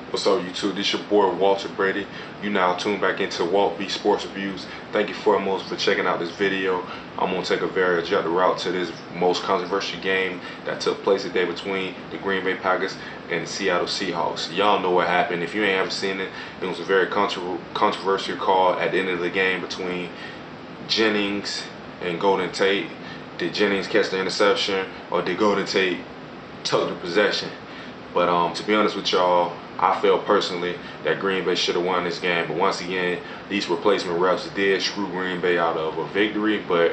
What's up, YouTube? This your boy Walter Brady. You now tuned back into Walt B Sports Reviews. Thank you foremost for checking out this video. I'm gonna take a very objective route to this most controversial game that took place today between the Green Bay Packers and the Seattle Seahawks. Y'all know what happened. If you ain't ever seen it, it was a very controversial call at the end of the game between Jennings and Golden Tate. Did Jennings catch the interception, or did Golden Tate tuck the possession? But to be honest with y'all, I feel personally that Green Bay should have won this game. But once again, these replacement refs did screw Green Bay out of a victory. But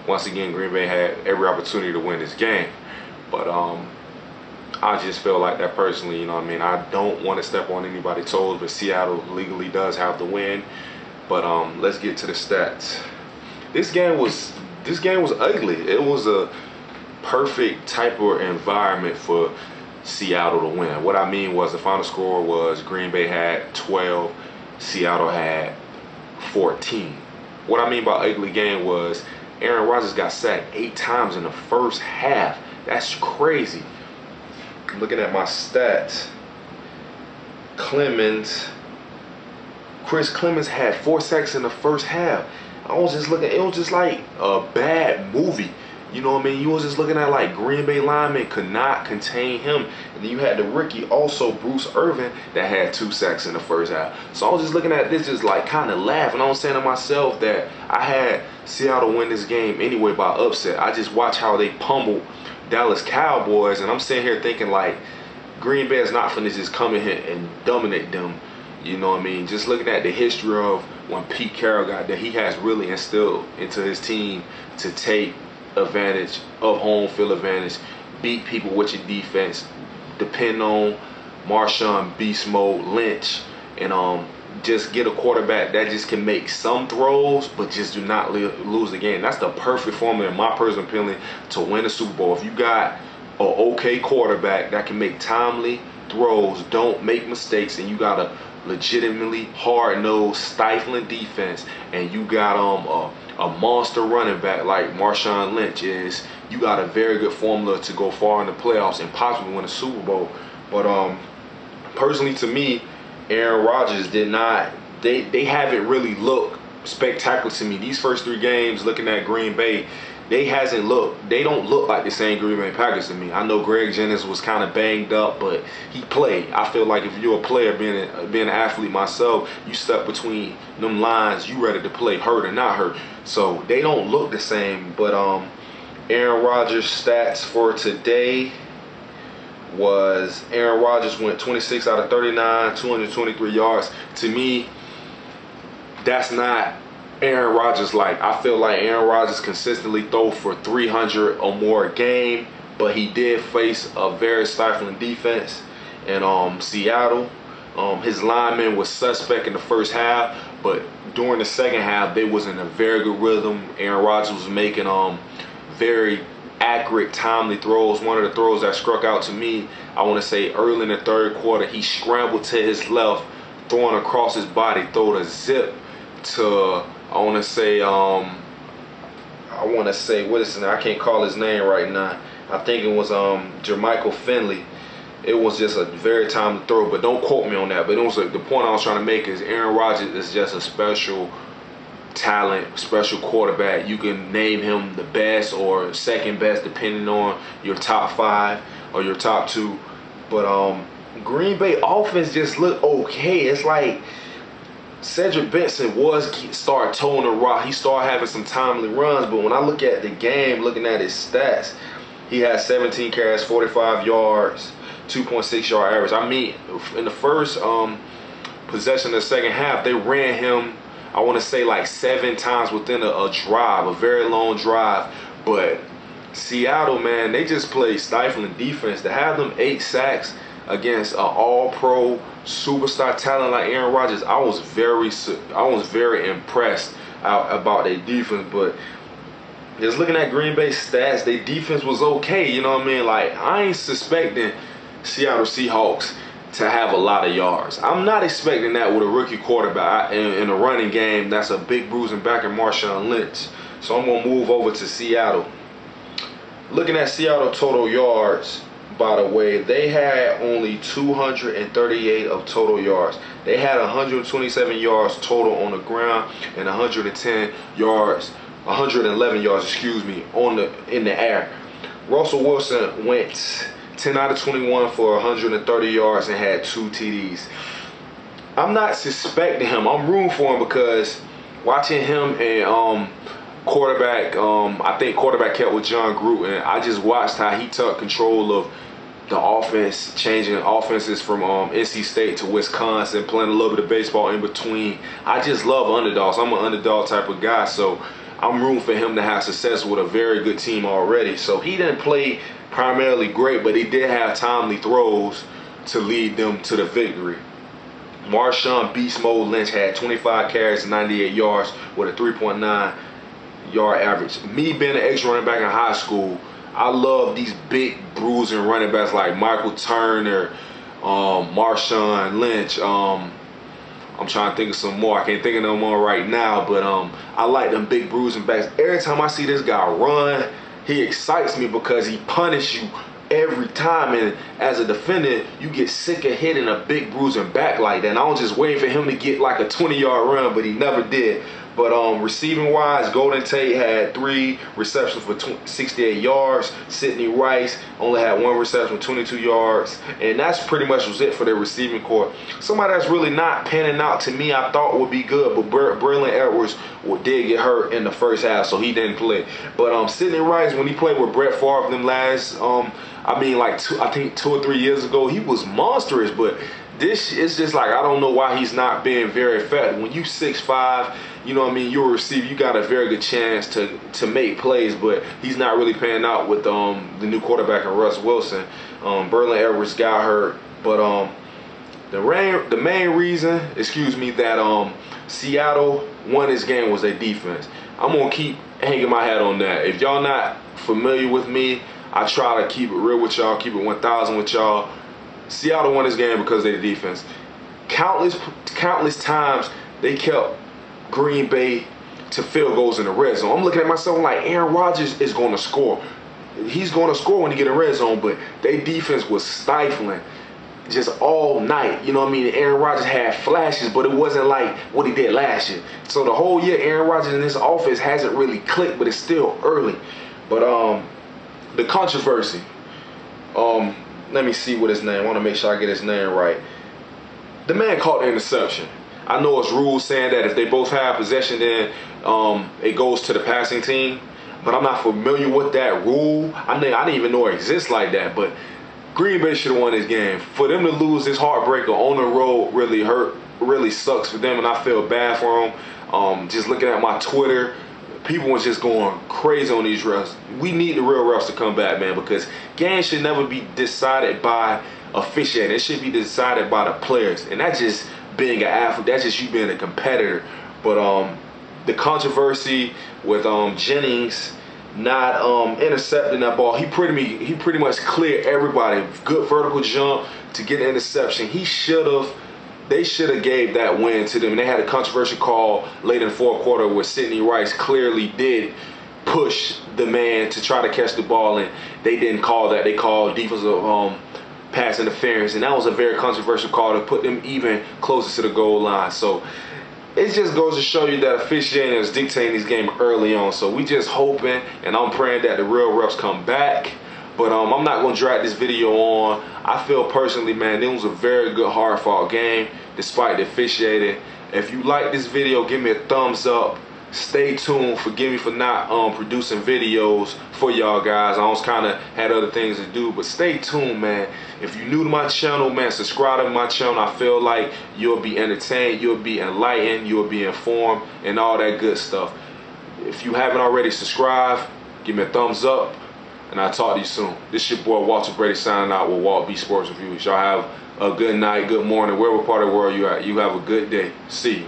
once again, Green Bay had every opportunity to win this game. But I just feel like that personally, you know what I mean? I don't want to step on anybody's toes, but Seattle legally does have the win. But let's get to the stats. This game was ugly. It was a perfect type of environment for Seattle to win. What I mean was the final score was Green Bay had 12, Seattle had 14. What I mean by ugly game was Aaron Rodgers got sacked 8 times in the first half. That's crazy. Looking at my stats, Chris Clemens had 4 sacks in the first half. I was just looking, it was just like a bad movie. You know what I mean? You was just looking at like Green Bay linemen could not contain him. And then you had the rookie also, Bruce Irvin, that had 2 sacks in the first half. So I was just looking at this just like kind of laughing. I was saying to myself that I had Seattle win this game anyway by upset. I just watched how they pummeled Dallas Cowboys, and I'm sitting here thinking like Green Bay is not finna just come in here and dominate them. You know what I mean? Just looking at the history of when Pete Carroll got there, he has really instilled into his team to take advantage of home field advantage, beat people with your defense, depend on Marshawn Beast Mode Lynch, and just get a quarterback that just can make some throws but just do not lose the game. That's the perfect formula, in my personal opinion, to win a Super Bowl. If you got an okay quarterback that can make timely throws, don't make mistakes, and you got a legitimately hard-nosed, stifling defense, and you got a monster running back like Marshawn Lynch is, you got a very good formula to go far in the playoffs and possibly win a Super Bowl. But personally, to me, Aaron Rodgers did not, they haven't really looked spectacular to me. These first 3 games, looking at Green Bay, they don't look like the same Green Bay Packers to me. I know Greg Jennings was kind of banged up, but he played. I feel like if you're a player, being an athlete myself, you stuck between them lines, you ready to play, hurt or not hurt. So they don't look the same. But Aaron Rodgers' stats for today was Aaron Rodgers went 26 out of 39, 223 yards. To me, that's not Aaron Rodgers like. I feel like Aaron Rodgers consistently throw for 300 or more a game, but he did face a very stifling defense in Seattle. His lineman was suspect in the first half, but during the second half, they was in a very good rhythm. Aaron Rodgers was making very accurate, timely throws. One of the throws that struck out to me, I want to say early in the third quarter, he scrambled to his left, throwing across his body, throwed a zip to, I want to say, what is his name? I can't call his name right now. I think it was Jermichael Finley. It was just a very timely throw, but don't quote me on that. But it was the point I was trying to make is Aaron Rodgers is just a special talent, special quarterback. You can name him the best or second best depending on your top 5 or your top 2. But Green Bay offense just looked okay. It's like Cedric Benson started towing the rock. He started having some timely runs, but when I look at the game, looking at his stats, he had 17 carries, 45 yards, 2.6 yard average. I mean, in the first possession of the second half, they ran him, I want to say like 7 times within a drive, a very long drive. But Seattle, man, they just played stifling defense. To have them 8 sacks against an all-pro superstar talent like Aaron Rodgers, I was very impressed about their defense. But just looking at Green Bay stats, their defense was okay. You know what I mean? Like, I ain't suspecting Seattle Seahawks to have a lot of yards. I'm not expecting that with a rookie quarterback in a running game. That's a big bruising back in Marshawn Lynch. So I'm gonna move over to Seattle. Looking at Seattle total yards, by the way, they had only 238 of total yards. They had 127 yards total on the ground and 111 yards, excuse me, in the air. Russell Wilson went 10 out of 21 for 130 yards and had 2 TDs. I'm not suspecting him. I'm rooting for him because watching him and quarterback, I think quarterback kept with John Gruden. I just watched how he took control of the offense, changing offenses from NC State to Wisconsin, playing a little bit of baseball in between. I just love underdogs. I'm an underdog type of guy, so I'm rooting for him to have success with a very good team already. So he didn't play primarily great, but he did have timely throws to lead them to the victory. Marshawn Beast Mode Lynch had 25 carries and 98 yards with a 3.9 yard average. Me being an ex-running back in high school, I love these big bruising running backs like Michael Turner, Marshawn Lynch. I'm trying to think of some more. I can't think of no more right now, but I like them big bruising backs. Every time I see this guy run, he excites me because he punishes you every time, and as a defender, you get sick of hitting a big bruising back like that. And I was just waiting for him to get like a 20-yard run, but he never did. But receiving wise, Golden Tate had 3 receptions for 68 yards. Sidney Rice only had 1 reception for 22 yards. And that's pretty much was it for their receiving corps. Somebody that's really not panning out to me, I thought would be good, but Braylon Edwards did get hurt in the first half, so he didn't play. But Sidney Rice, when he played with Brett Favre them last, I mean, like I think 2 or 3 years ago, he was monstrous. But this is just like, I don't know why he's not being very effective. When you 6'5", you know what I mean, you're a receiver, you got a very good chance to make plays, but he's not really panning out with the new quarterback in Russ Wilson. Braylon Edwards got hurt, but the main reason, that Seattle won this game was their defense. I'm gonna keep hanging my hat on that. If y'all not familiar with me, I try to keep it real with y'all, keep it 1,000 with y'all. Seattle won this game because of their defense. Countless times they kept Green Bay to field goals in the red zone. I'm looking at myself like, Aaron Rodgers is going to score. He's going to score when he get in the red zone, but their defense was stifling just all night. You know what I mean? Aaron Rodgers had flashes, but it wasn't like what he did last year. So the whole year, Aaron Rodgers in this offense hasn't really clicked, but it's still early. But the controversy, let me see what his name. I want to make sure I get his name right. The man caught the interception. I know it's rules saying that if they both have possession, then it goes to the passing team. But I'm not familiar with that rule. I didn't even know it exists like that. But Green Bay should have won this game. For them to lose this heartbreaker on the road really hurt, really sucks for them, and I feel bad for them. Just looking at my Twitter, people was just going crazy on these refs. We need the real refs to come back, man, because games should never be decided by officiating. It should be decided by the players, and that's just being an athlete. That's just you being a competitor. But the controversy with Jennings not intercepting that ball, he pretty much cleared everybody. Good vertical jump to get an interception. They should have gave that win to them. And they had a controversial call late in the fourth quarter where Sidney Rice clearly did push the man to try to catch the ball, and they didn't call that. They called defensive pass interference, and that was a very controversial call to put them even closer to the goal line. So it just goes to show you that officiating is dictating this game early on. So we just hoping, and I'm praying that the real refs come back. But I'm not going to drag this video on. I feel personally, man, it was a very good, hard-fought game despite the officiating. If you like this video, give me a thumbs up. Stay tuned. Forgive me for not producing videos for y'all guys. I almost kind of had other things to do, but stay tuned, man. If you're new to my channel, man, subscribe to my channel. I feel like you'll be entertained, you'll be enlightened, you'll be informed, and all that good stuff. If you haven't already subscribed, give me a thumbs up, and I'll talk to you soon. This your boy Walter Brady signing out with Walt B Sports Reviews. Y'all have a good night, good morning, wherever part of the world you at. You have a good day. See you.